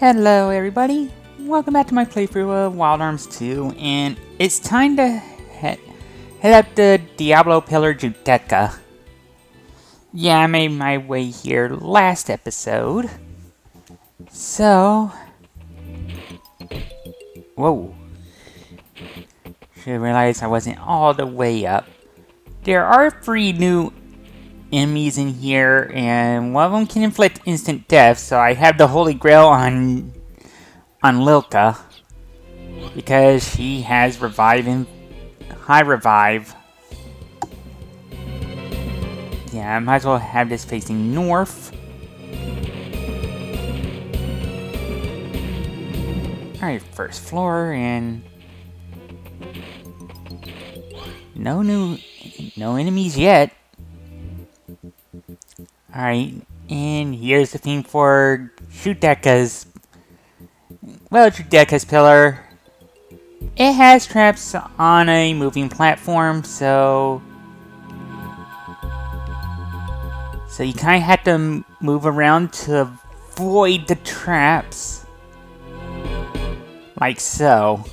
Hello everybody, welcome back to my playthrough of Wild Arms 2, and it's time to head up the Diablo Pillar Juteca. Yeah, I made my way here last episode. So... Whoa. Should realize I wasn't all the way up. There are 3 new enemies in here, and one of them can inflict instant death, so I have the Holy Grail on Lilka, because she has high revive. Yeah, I might as well have this facing north. Alright, first floor, and no enemies yet. Alright, and here's the theme for Juteca's pillar. It has traps on a moving platform, so you kind of have to move around to avoid the traps. Like so.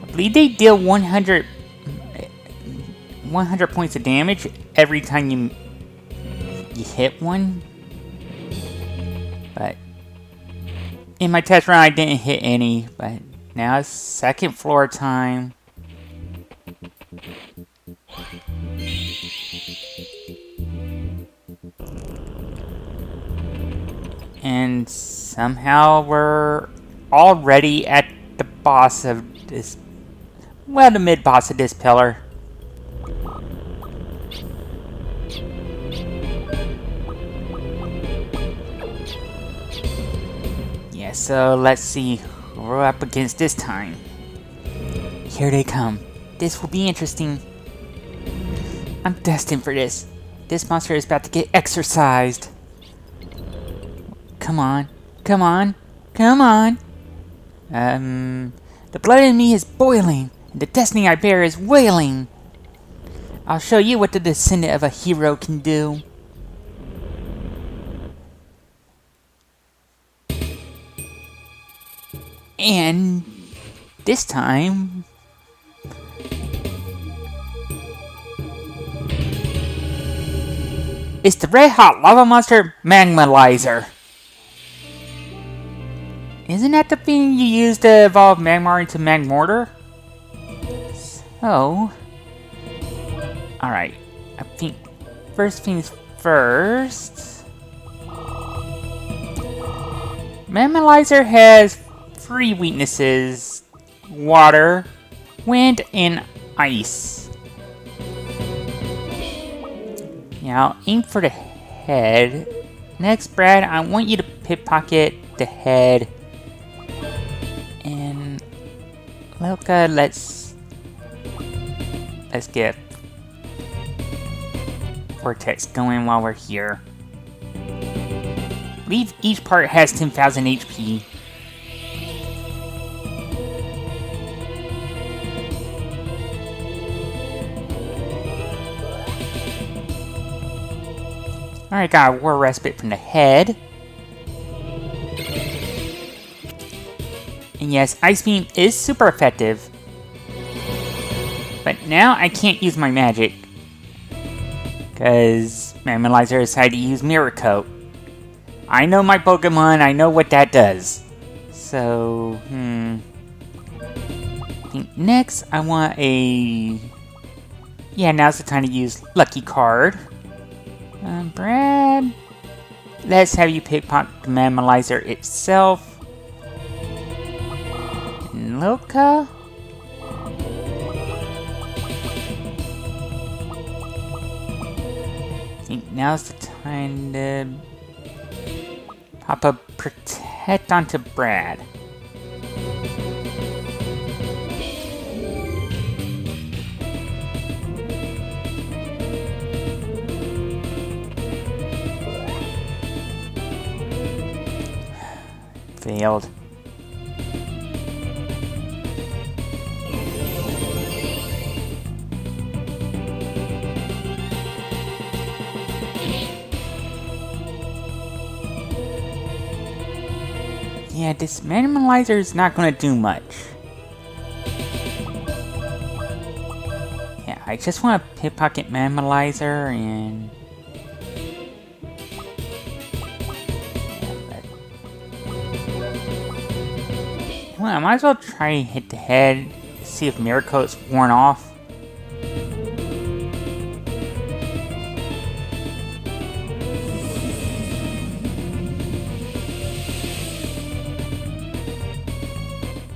I believe they deal 100 points of damage every time you hit one. But in my test run I didn't hit any, but now it's second floor time. And somehow we're already at the boss of this, well, the mid-boss of this pillar. Yeah, so let's see what we're up against this time. Here they come. This will be interesting. I'm destined for this. This monster is about to get exorcised. Come on. Come on. Come on. The blood in me is boiling, and the destiny I bear is wailing. I'll show you what the descendant of a hero can do. And this time... it's the red hot lava monster Magmalizer. Isn't that the thing you use to evolve Magmar into Magmortar? So... alright, I think first things first... Magmalizer has 3 weaknesses: water, wind, and ice. Now, aim for the head. Next, Brad, I want you to pickpocket the head. And Lilka, let's get Vortex going while we're here. I believe each part has 10,000 HP. Alright, got a War Respite from the head. And yes, Ice Beam is super effective. But now I can't use my magic, because Magmalizer decided to use Mirror Coat. I know my Pokemon, I know what that does. So, I think next I want a... yeah, now's the time to use Lucky Card. Brad, let's have you pickpocket the Magmalizer itself. And Lilka, I think now's the time to pop a Protect onto Brad. Failed. Yeah, this Manimalizer is not gonna do much. Yeah, I just want to pickpocket Manimalizer and... Well, I might as well try and hit the head, see if Mirror Coat's worn off.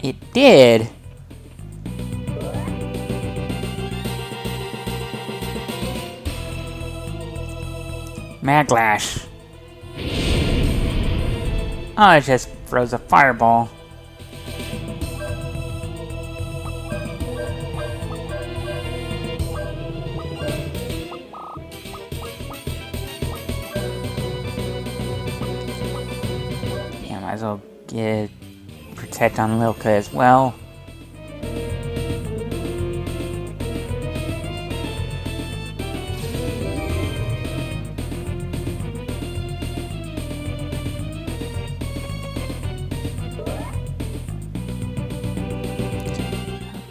It did. Maglash. Oh, it just throws a fireball. Yeah, might as well get Protect on Lilka as well.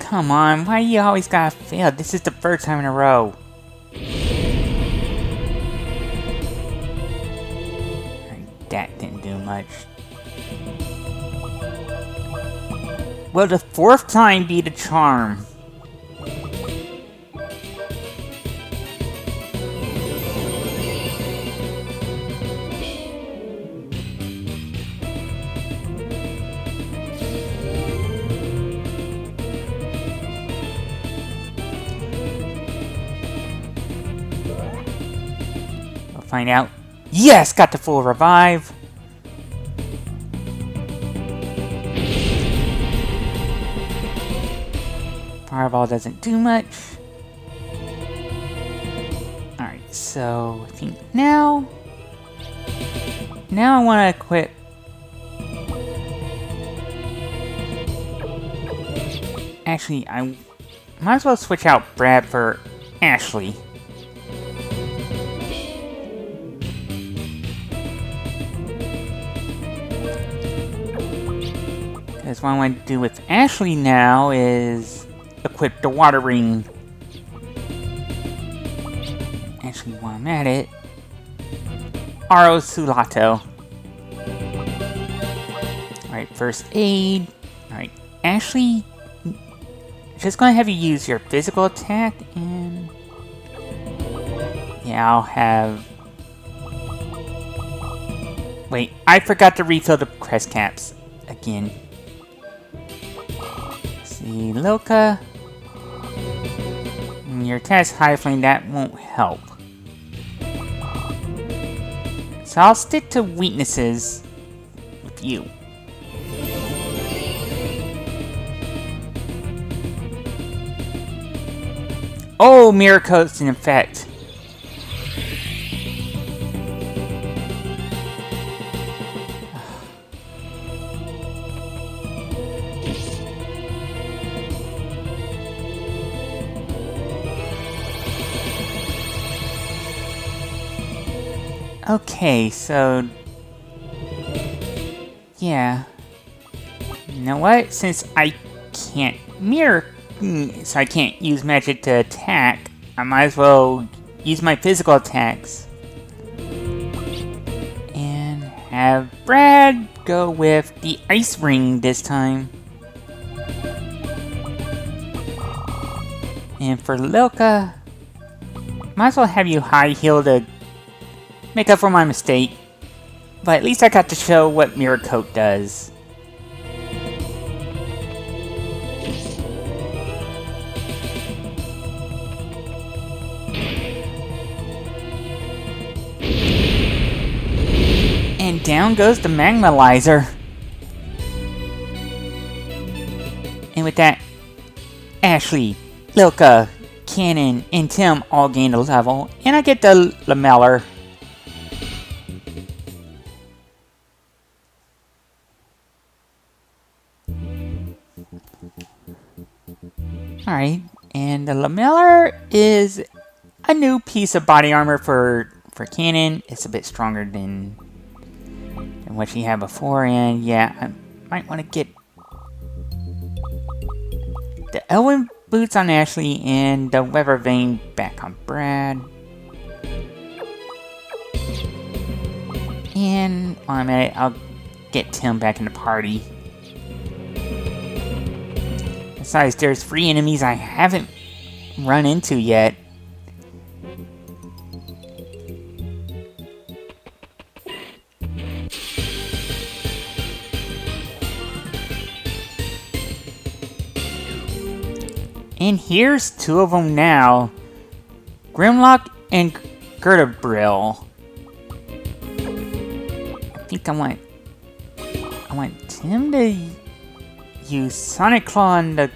Come on, why you always gotta fail? This is the third time in a row. That didn't do much. Will the fourth time be the charm? We'll find out. Yes! Got the full revive! Fireball doesn't do much. Alright, so I think now I want to equip actually, I might as well switch out Brad for Ashley. Because what I want to do with Ashley now is equip the water ring. Actually, while I'm at it, Aro Sulato. Alright, first aid. Alright, Ashley, just gonna have you use your physical attack, and yeah, I'll have... Wait, I forgot to refill the crest caps again. See, Lilka. Your attack's high flame, that won't help. So I'll stick to weaknesses with you. Oh, Mirror Coat's in effect. Okay, so... yeah. You know what? Since I can't mirror... so I can't use magic to attack, I might as well use my physical attacks. And have Brad go with the ice ring this time. And for Lilka, might as well have you high heal to make up for my mistake. But at least I got to show what Mirror Coat does. And down goes the Manimalizer. And with that, Ashley, Lilka, Cannon, and Tim all gain a level, and I get the Lameller. Alright, and the Lameller is a new piece of body armor for Cannon. It's a bit stronger than what she had before, and yeah, might want to get the Elven boots on Ashley and the Weather Vane back on Brad. And while I'm at it, I'll get Tim back in the party. Besides, there's 3 enemies I haven't run into yet. And here's 2 of them now. Grimlock and Gerdabrill. I think I want Tim to use Sonic Claw on the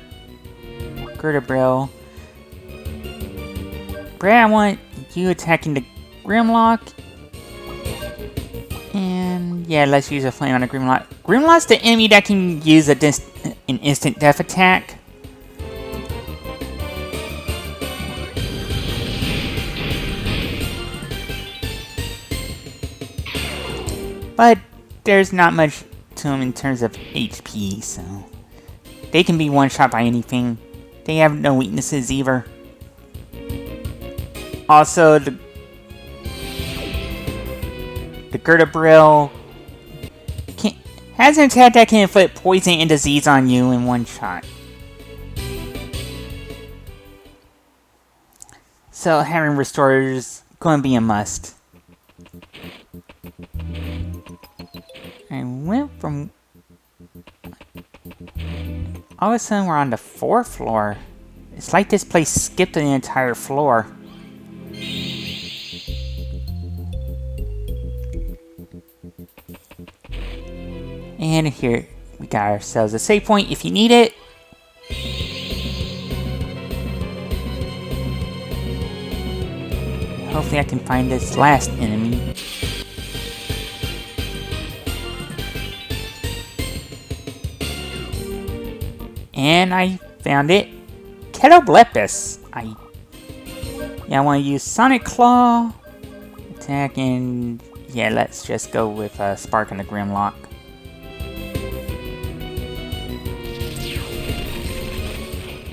Gerdabrill. Brad, I want you attacking the Grimlock. And yeah, let's use a flame on the Grimlock. Grimlock's the enemy that can use an instant death attack. But there's not much to them in terms of HP, so they can be one-shot by anything. They have no weaknesses either. Also, the Gerdabrill has an attack that can inflict poison and disease on you in one shot. So having restorers is going to be a must. I went from... all of a sudden we're on the 4th floor. It's like this place skipped an entire floor. And here we got ourselves a save point if you need it. Hopefully I can find this last enemy. And I found it. Ketoblepus. I want to use Sonic Claw. Attack and... yeah, let's just go with Spark and the Grimlock.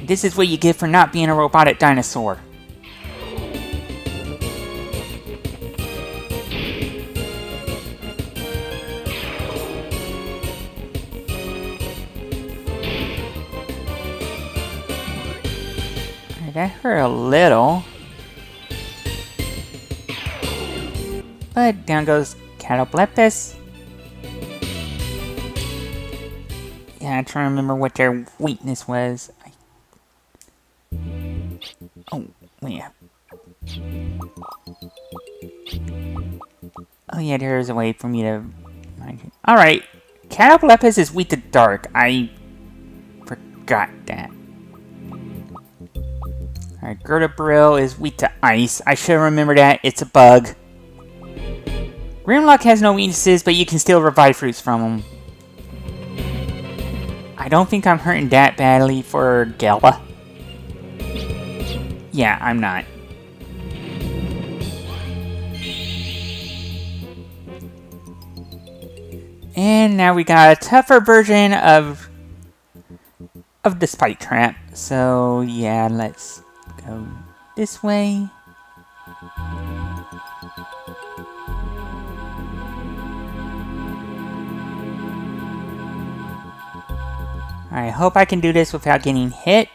This is what you get for not being a robotic dinosaur. That hurt a little. But down goes Ketoblepus. Yeah, I'm trying to remember what their weakness was. Oh, yeah. Oh yeah, there is a way for me to... alright. Ketoblepus is weak to dark. I forgot that. Alright, Gerdabrill is weak to ice. I should remember that. It's a bug. Grimlock has no weaknesses, but you can still revive fruits from him. I don't think I'm hurting that badly for Gala. Yeah, I'm not. And now we got a tougher version of the Spike Trap. So yeah, let's go this way. I hope I can do this without getting hit.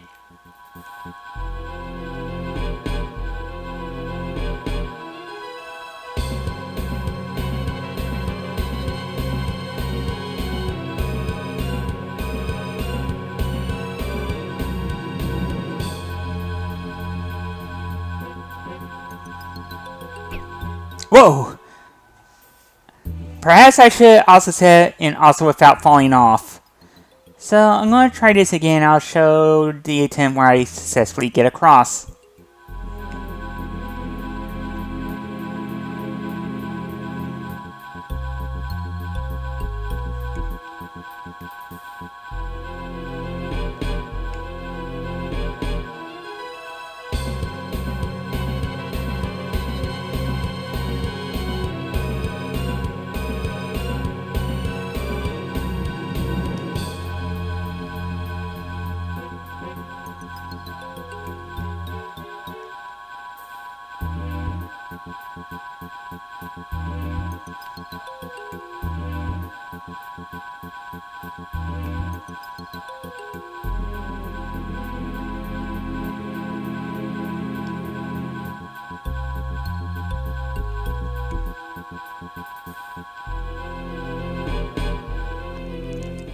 Whoa! Perhaps I should also say it, and also without falling off. So I'm going to try this again. I'll show the attempt where I successfully get across.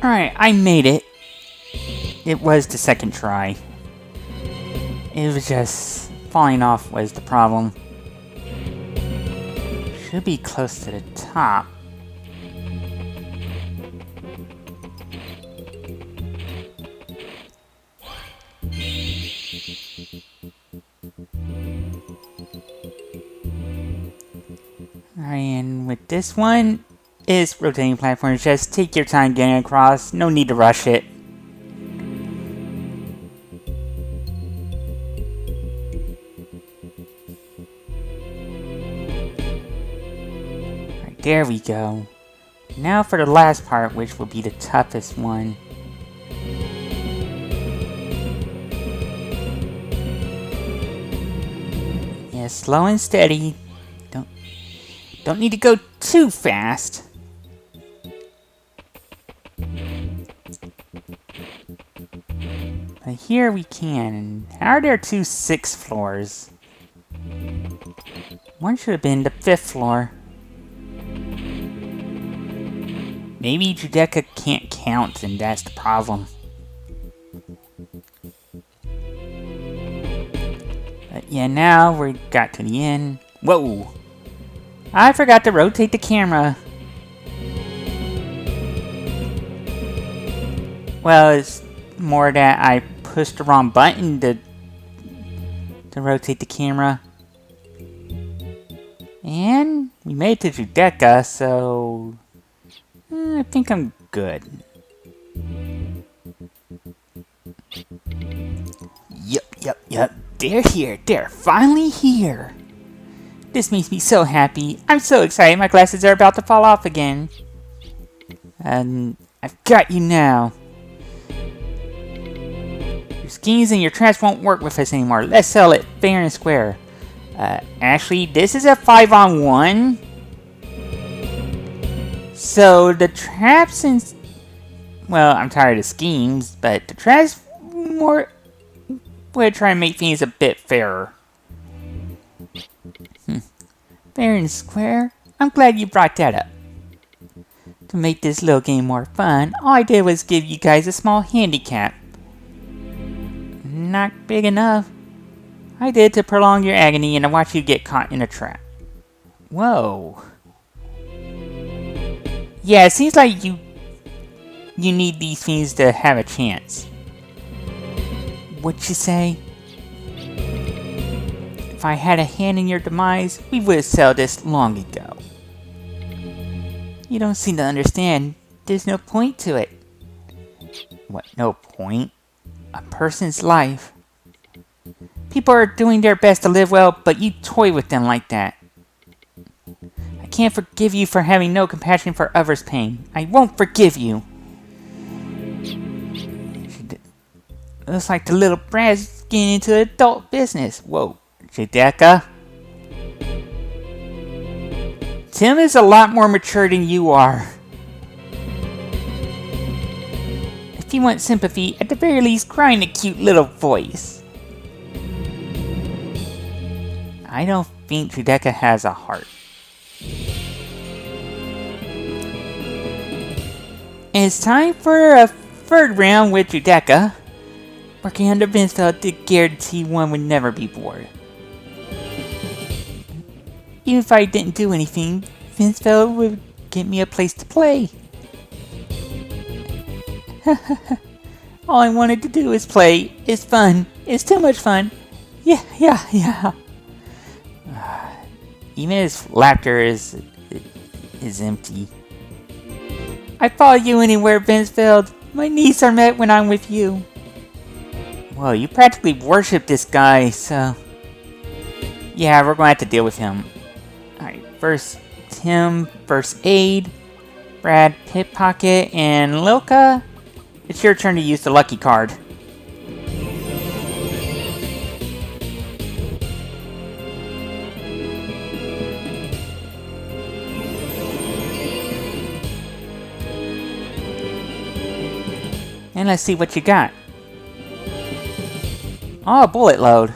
Alright, I made it. It was the second try. It was just falling off was the problem. Should be close to the top. And with this one, it's rotating platforms. Just take your time getting across. No need to rush it. Alright, there we go. Now for the last part, which will be the toughest one. Yeah, slow and steady. Don't need to go too fast. But here we can. How are there 2 6th floors? One should have been the 5th floor. Maybe Judeka can't count and that's the problem. But yeah, now we got to the end. Whoa! I forgot to rotate the camera. Well, it's more that I pushed the wrong button to rotate the camera. And we made it to Judeka, so I think I'm good. Yep. They're here. They're finally here. This makes me so happy. I'm so excited my glasses are about to fall off again. And I've got you now. Your schemes and your traps won't work with us anymore. Let's sell it fair and square. Actually, this is a 5-on-1. So the traps and... Well, I'm tired of schemes, but the traps more... would try and make things a bit fairer. Fair and square? I'm glad you brought that up. To make this little game more fun, all I did was give you guys a small handicap. Not big enough. I did to prolong your agony and to watch you get caught in a trap. Whoa. Yeah, it seems like you need these things to have a chance. What'd you say? If I had a hand in your demise, we would have settled this long ago. You don't seem to understand. There's no point to it. What, no point? A person's life. People are doing their best to live well, but you toy with them like that. I can't forgive you for having no compassion for others' pain. I won't forgive you. Looks like the little brat's getting into adult business. Whoa. Judeka. Tim is a lot more mature than you are. If you want sympathy, at the very least, cry in a cute little voice. I don't think Judeka has a heart. It's time for a third round with Judeka. Working under Vinceveld to guarantee one would never be bored. Even if I didn't do anything, Vinceveld would get me a place to play. All I wanted to do is play. It's fun. It's too much fun. Yeah. Even his laughter is empty. I follow you anywhere, Vinceveld. My needs are met when I'm with you. Whoa, you practically worship this guy, so... Yeah, we're going to have to deal with him. Alright, first Tim, first aid, Brad, pickpocket, and Lilka. It's your turn to use the lucky card. And let's see what you got. Oh, bullet load.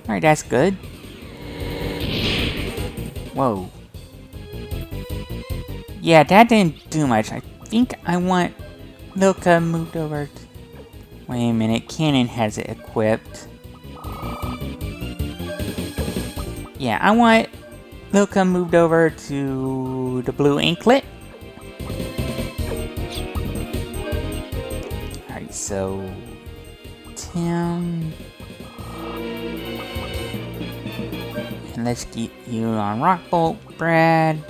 Alright, that's good. Whoa. Yeah, that didn't do much. I think I want Milka moved over. Wait a minute, Cannon has it equipped. Yeah, I want Milka moved over to the blue anklet. Alright, so Tim. And let's get you on Rock Bolt, Brad.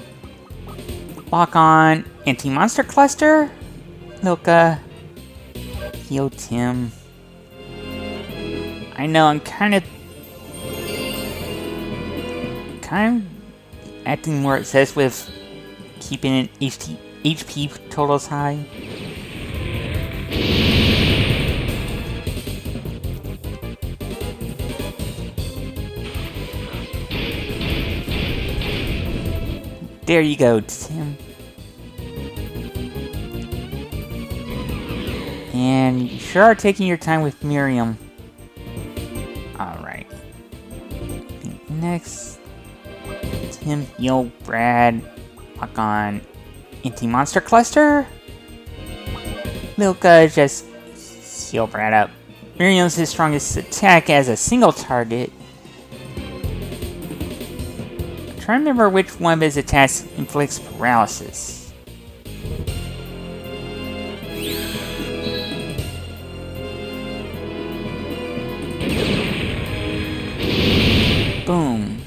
Lock on Anti-Monster Cluster. Milka. Heal Tim. I know I'm kind of acting more obsessed with keeping HP totals high. There you go, Tim. And you sure are taking your time with Miriam. Alright. Next, Tim, heal Brad. Lock on Anti-Monster Cluster. Milka, just heal Brad up. Miriam's his strongest attack as a single target. I'm trying to remember which one of his attacks inflicts paralysis. Boom.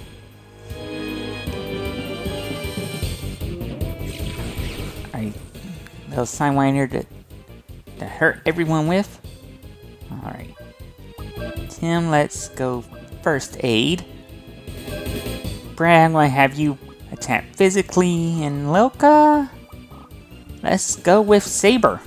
Alright. Little Sidewinder to hurt everyone with. Alright. Tim, let's go first aid. Brad, I'm going to have you attack physically. And Lilka, let's go with Saber.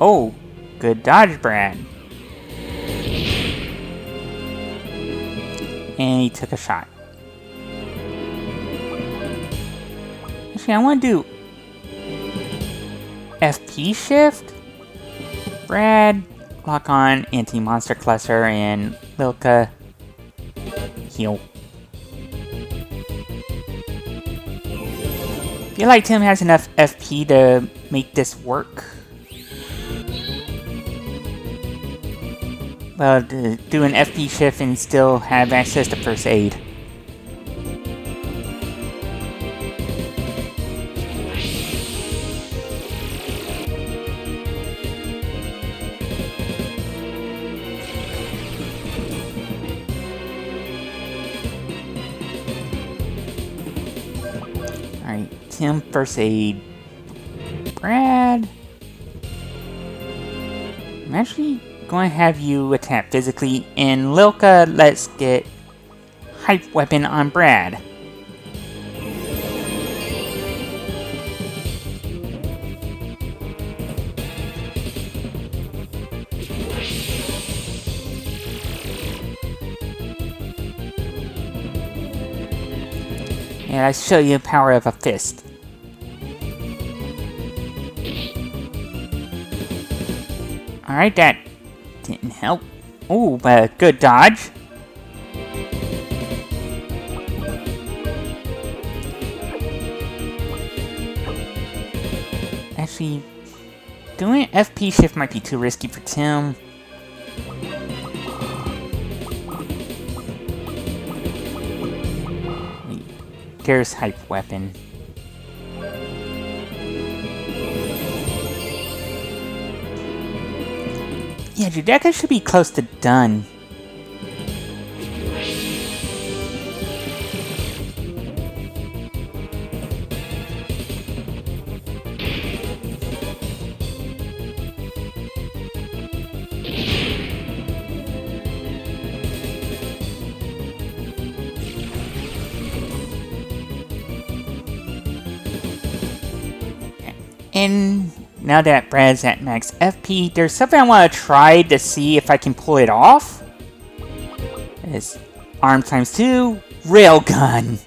Oh, good dodge, Brad. And he took a shot. Actually, I want to do FP shift. Brad, lock on Anti-Monster Cluster, and Lilka, heal. I feel like Tim has enough FP to make this work. Well, to do an FP shift and still have access to first aid. Alright, Tim, first aid. Brad. I'm actually going to have you attack physically, and Lilka, let's get hype weapon on Brad. And I show you the power of a fist. Alright, that didn't help. Oh, but good dodge. Actually, doing an FP shift might be too risky for Tim. Wait, there's hype weapon. Yeah, Judeka should be close to done. And now that Brad's at max FP, there's something I want to try to see if I can pull it off. It's arm times 2, railgun.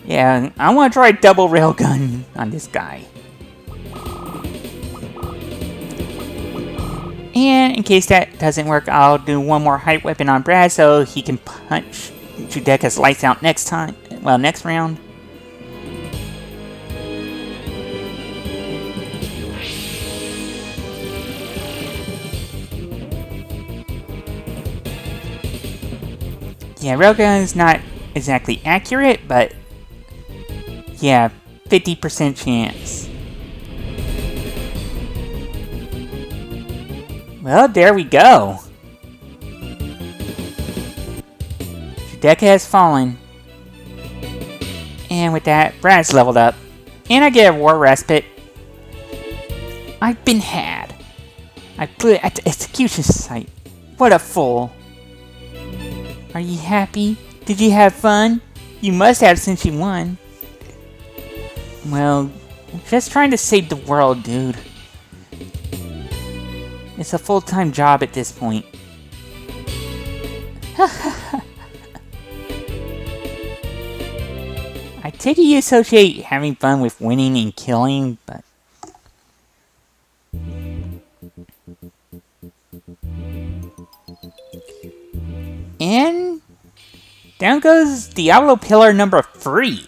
Yeah, I want to try double railgun on this guy. And in case that doesn't work, I'll do one more hype weapon on Brad so he can punch Judeka's lights out next time. Well, next round. Yeah, railgun is not exactly accurate, but yeah, 50% chance. Well, there we go. Judeka has fallen. And with that, Brad's leveled up. And I get a war respite. I've been had. I put it at the execution site. What a fool. Are you happy? Did you have fun? You must have since you won. Well, just trying to save the world, dude. It's a full-time job at this point. I take it you associate having fun with winning and killing, but... And... down goes Diablo Pillar number 3.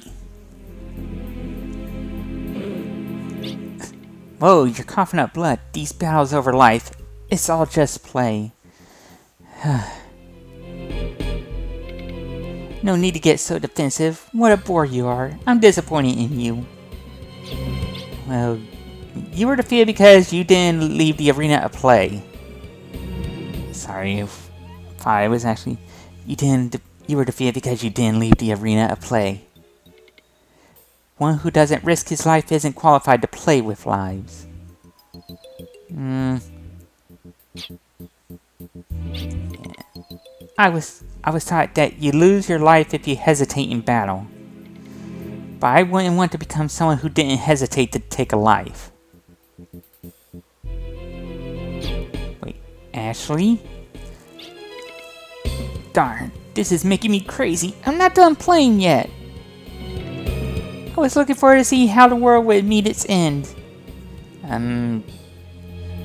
Whoa, you're coughing up blood. These battles over life, it's all just play. No need to get so defensive. What a bore you are. I'm disappointed in you. Well, you were defeated because you didn't leave the arena of play. Sorry if I was actually... You were defeated because you didn't leave the arena of play. One who doesn't risk his life isn't qualified to play with lives. Yeah. I was taught that you lose your life if you hesitate in battle. But I wouldn't want to become someone who didn't hesitate to take a life. Wait, Ashley? Darn, this is making me crazy. I'm not done playing yet. I was looking forward to see how the world would meet its end.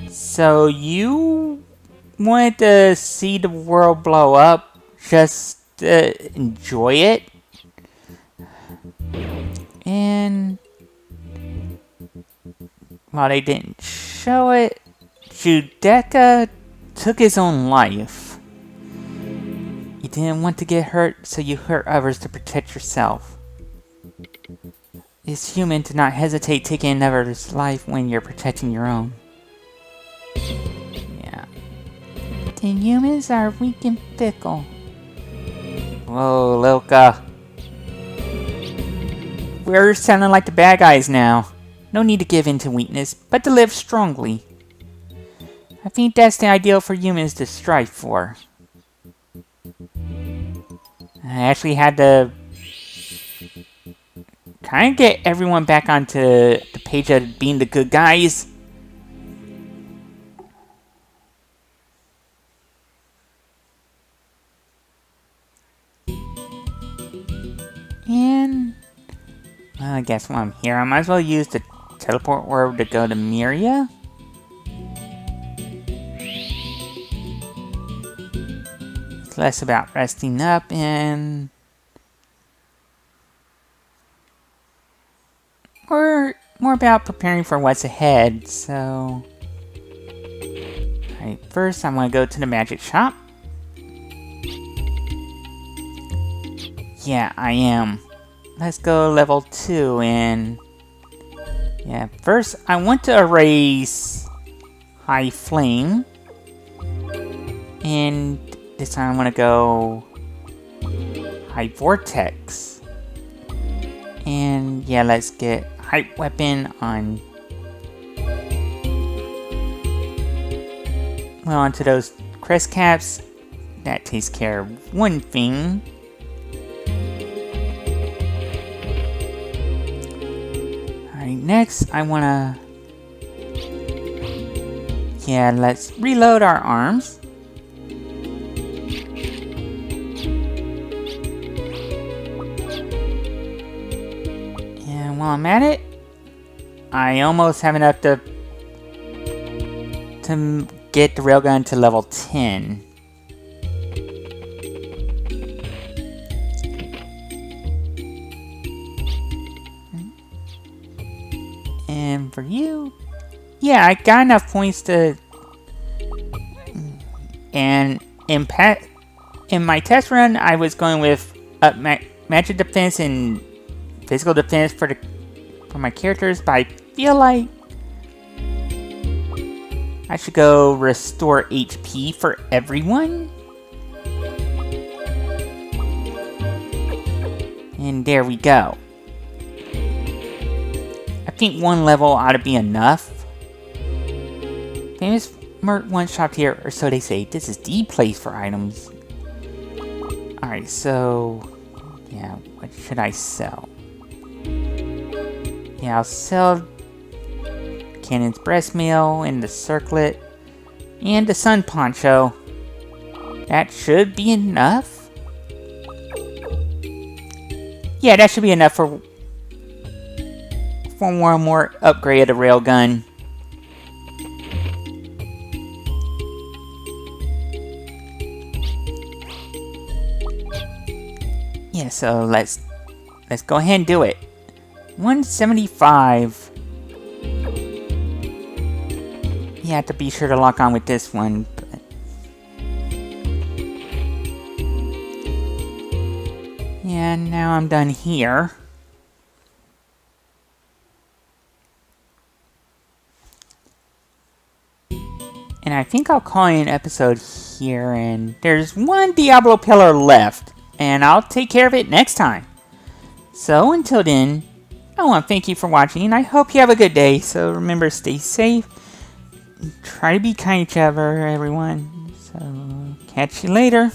So you wanted to see the world blow up, just enjoy it? And while they didn't show it, Judeka took his own life. You didn't want to get hurt, so you hurt others to protect yourself. It's human to not hesitate taking another's life when you're protecting your own. Yeah. The humans are weak and fickle. Whoa, Lilka. We're sounding like the bad guys now. No need to give in to weakness, but to live strongly. I think that's the ideal for humans to strive for. I actually had to kind of get everyone back onto the page of being the good guys. And well, I guess while I'm here, I might as well use the teleport orb to go to Miria. It's less about resting up and more about preparing for what's ahead, so... Alright, first I'm gonna go to the magic shop. Yeah, I am. Let's go level 2 and... Yeah, first I want to erase High Flame. And this time I want to go High Vortex. And yeah, let's get Hype Weapon on... Well, onto those crest caps. That takes care of one thing. Alright, next I wanna... Yeah, let's reload our arms. while I'm at it, I almost have enough to get the railgun to level 10. And for you, yeah, I got enough points to... And in my test run, I was going with magic defense and physical defense for my characters, but I feel like I should go restore HP for everyone. And there we go. I think one level ought to be enough. Famous Merc one shop here, or so they say. This is the place for items. Alright, so... yeah, what should I sell? Yeah, I'll sell Cannon's breast meal and the circlet and the sun poncho. That should be enough. Yeah, that should be enough for one more upgrade of the railgun. Yeah, so let's go ahead and do it. 175. You have to be sure to lock on with this one. But... yeah, now I'm done here. And I think I'll call it an episode here, and there's one Diablo Pillar left, and I'll take care of it next time. So until then, I want to thank you for watching, and I hope you have a good day. So remember, stay safe, try to be kind to each other, everyone. So catch you later.